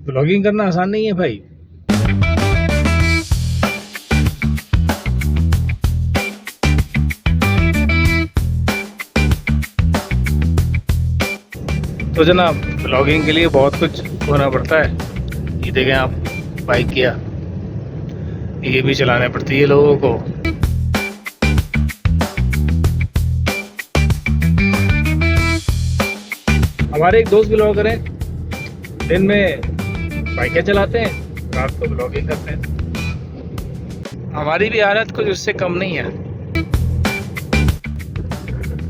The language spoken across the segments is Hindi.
ब्लॉगिंग करना आसान नहीं है भाई। तो जनाब ब्लॉगिंग के लिए बहुत कुछ होना पड़ता है। ये देखें आप, बाइक किया ये भी चलाने पड़ती है लोगों को। हमारे एक दोस्त ब्लॉगर हैं, दिन में बाइकें चलाते हैं, रात को ब्लॉगिंग करते हैं। हमारी भी हालत कुछ उससे कम नहीं है।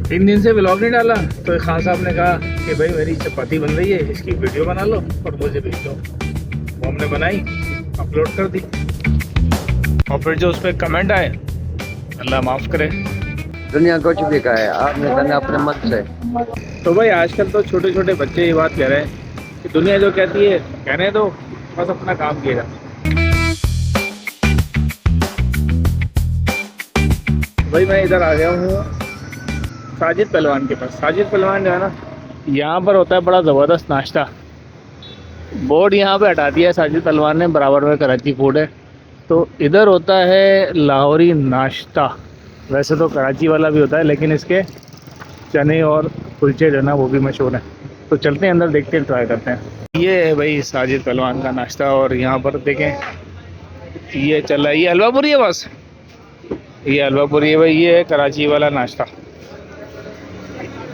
3 दिन से ब्लॉग नहीं डाला तो खान साहब ने कहा कि भाई मेरी चपाती बन रही है, इसकी वीडियो बना लो और मुझे भेज दो। वो हमने बनाई, अपलोड कर दी और फिर जो उस पर कमेंट आए, अल्लाह माफ़ करे। दुनिया कुछ भी कहे, आपने करना अपने मन से। तो भाई आजकल तो छोटे छोटे बच्चे ये बात कह रहे हैं कि दुनिया जो कहती है कहने दो, बस अपना काम किएगा। भाई मैं इधर आ गया हूँ साजिद पहलवान के पास। साजिद पहलवान जो है ना, यहाँ पर होता है बड़ा ज़बरदस्त नाश्ता। बोर्ड यहाँ पे हटा दिया है साजिद पहलवान ने, बराबर में कराची फूड है। तो इधर होता है लाहौरी नाश्ता। वैसे तो कराची वाला भी होता है, लेकिन इसके चने और कुलचे जो ना वो भी मशहूर हैं। तो चलते हैं अंदर, देखते हैं, ट्राई करते हैं। ये है भाई साजिद पहलवान का नाश्ता। और यहाँ पर देखें ये चल रहा है, ये हलवा पूरी है बस, ये हलवा पूरी है भाई। ये है कराची वाला नाश्ता,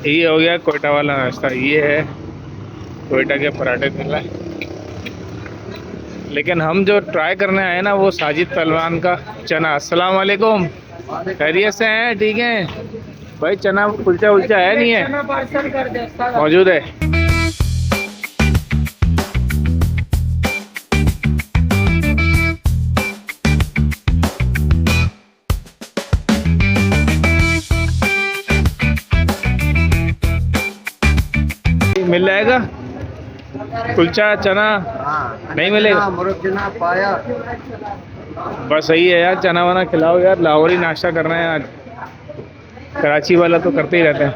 ये हो गया कोयटा वाला नाश्ता। ये है कोयटा के पराठे मिल रहा है। लेकिन हम जो ट्राई करने आए ना वो साजिद पहलवान का चना। अस्सलाम वालेकुम, खैरियत से हैं? ठीक है भाई। चना कुलचा उलचा है नहीं है? मौजूद है। मिल जाएगा कुलचा चना? नहीं मिलेगा? चना पाया बस सही है यार, चना वना खिलाओ यार। लाहौरी नाश्ता कर रहे हैं आज, कराची वाला तो करते ही रहते हैं।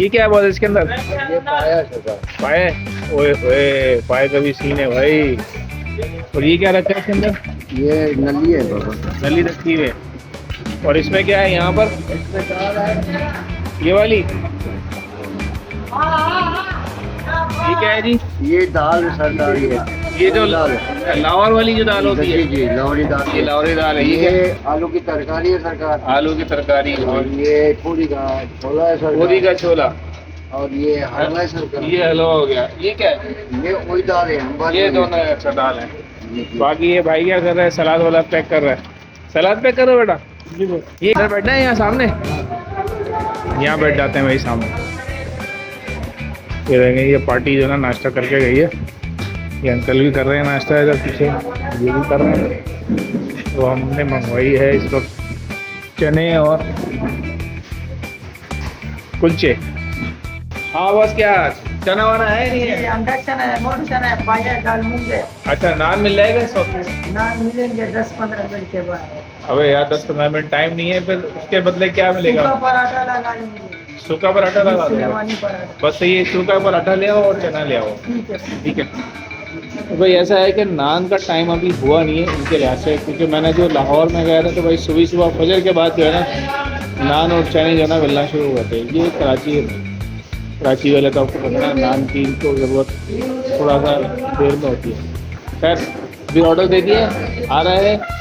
ये क्या है बोल इसके अंदर? ये पाया पाए? ओए ओए, पाए का भी सीन है भाई। और ये क्या रखा है इसके अंदर? ये नली है बाबा, नली रखी हुई है। और इसमें क्या है यहाँ पर? ये वाली ये क्या है जी? ये दाल सरदारी है। ये जो दाल लाहौर वाली जो दाल होती है, जी लाहौरी दाल, ये लाहौरी दाल है। ये आलू की तरकारी है सरकार, आलू की तरकारी और ये थोड़ी का छोला है सरकार, पूरी का छोला, और ये हलवा है सरकार। ये हलवा हो गया। ये क्या है? ये वही दाल है, हम ये दोनों अच्छा दाल है। बाकी ये भाई क्या कर रहा है? सलाद वाला पैक कर रहा है। सलाद पैक करो बेटा। ये इधर बैठना है, यहाँ सामने, यहाँ बैठ जाते हैं भाई सामने। ये देखेंगे, ये पार्टी जो ना नाश्ता करके गई है। ये अंकल भी कर रहे हैं नाश्ता, इधर पीछे ये भी कर रहे हैं। तो हमने मंगवाई है इस वक्त चने और कुलचे। हाँ बस, क्या चना वाना है नहीं है? अंडा चना है, मोटा चना है, पाया दाल मूंग है। अच्छा, नान मिल जाएगा इस वक्त? नान मिलेंगे 10-15 मिनट के बाद। अबे यार 10-15 मिनट टाइम नहीं है, फिर उसके बदले क्या मिलेगा? सूखा पराठा लगा लेंगे, सूखा पराठा लगा दो। शेरवानी पराठा। बस ये सूखा पराठा ले आओ और चना ले आओ। ठीक है। ठीक है। तो भाई ऐसा है कि नान का टाइम अभी हुआ नहीं है इनके लिहाज से, क्योंकि मैंने जो लाहौर में गया था तो भाई सुबह सुबह फजर के बाद जो है ना नान और चने जो है ना मिलना शुरू हुए थे। ये कराची है, कराची वाले तो आपको पता है नान की इनको ज़रूरत थोड़ा सा देर में होती है। खैर अभी ऑर्डर दे दिए, आ रहा है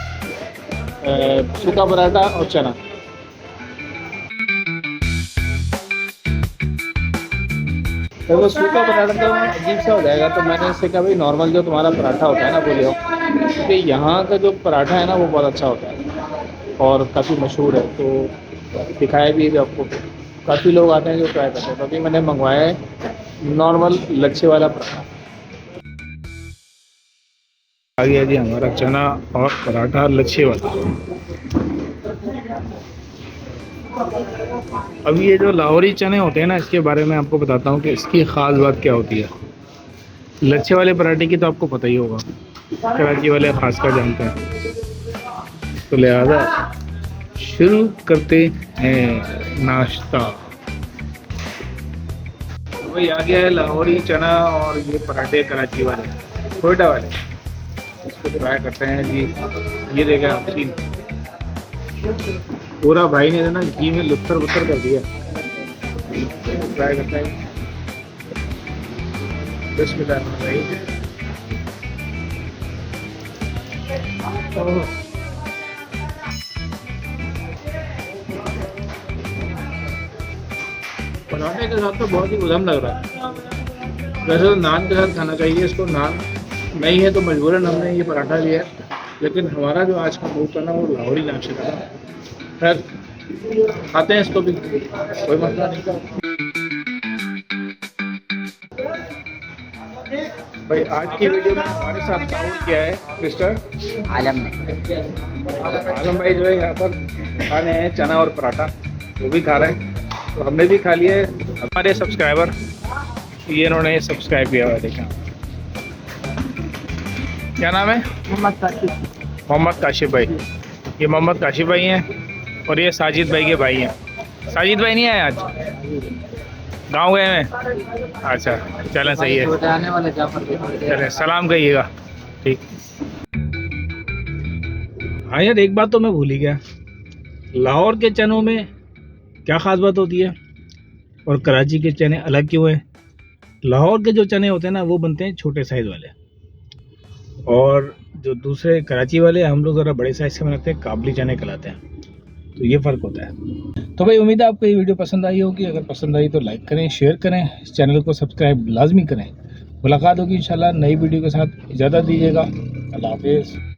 सूखा पराठा और चना। तो वो सूखा पराठा तो अजीब सा हो जाएगा, तो मैंने इससे कहा भाई नॉर्मल जो तुम्हारा पराठा होता है ना वो ले आओ, क्योंकि यहाँ का जो पराठा है ना वो बहुत अच्छा होता है और काफ़ी मशहूर है। तो दिखाया भी है आपको, काफ़ी लोग आते हैं जो ट्राई करते हैं। तो अभी मैंने मंगवाया है नॉर्मल लच्छे वाला पराठा। आ गया जी हमारा चना और पराठा लच्छे वाला। अब ये जो लाहौरी चने होते हैं ना, इसके बारे में आपको बताता हूँ कि इसकी ख़ास बात क्या होती है। लच्छे वाले पराठे की तो आपको पता ही होगा, कराची वाले ख़ास कर जानते हैं। तो लिहाजा शुरू करते हैं नाश्ता। वही आ गया है लाहौरी चना और ये पराठे कराची वाले, कोयटा वाले। इसको ट्राई करते हैं जी। ये देखा नमकीन पूरा भाई ने ना घी में लुत्तर बुत्तर कर दिया। ट्राई करते हैं। बिस्मिल्लाह। पराठे के साथ तो बहुत ही उधम लग रहा है। वैसे तो नान के साथ खाना चाहिए इसको, नान नहीं है तो मजबूरन हमने ये पराठा लिया है, लेकिन हमारा जो आज का मूड था ना वो लाहौरी नाश्ते का था। खैर खाते हैं इसको भी, कोई मसला नहीं। भाई आज की वीडियो में हमारे साथ ताउन किया है मिस्टर आलम आलम भाई जो है यहाँ पर खा रहे हैं चना और पराठा, वो भी खा रहे हैं, तो हमने भी खा लिया है। हमारे सब्सक्राइबर ये इन्होंने सब्सक्राइब किया हुआ है, देखा। क्या नाम है? मोहम्मद काशिफ भाई। ये मोहम्मद काशिफ भाई हैं और ये साजिद भाई के भाई हैं। साजिद भाई नहीं आए आज, गांव गए हैं। अच्छा चलें, सही है। आने वाले चलें, सलाम कहिएगा। ठीक। हाँ यार, एक बात तो मैं भूल ही गया, लाहौर के चनों में क्या ख़ास बात होती है और कराची के चने अलग क्यों हैं? लाहौर के जो चने होते हैं ना वो बनते हैं छोटे साइज़ वाले, और जो दूसरे कराची वाले हम लोग ज़रा बड़े साइज़ के बनाते हैं, काबली चने कहलाते हैं। तो ये फ़र्क होता है। तो भाई उम्मीद है आपको ये वीडियो पसंद आई होगी। अगर पसंद आई तो लाइक करें, शेयर करें, इस चैनल को सब्सक्राइब लाजमी करें। मुलाकात होगी इंशाल्लाह नई वीडियो के साथ। इजाज़त दीजिएगा। अल्लाह हाफिज़।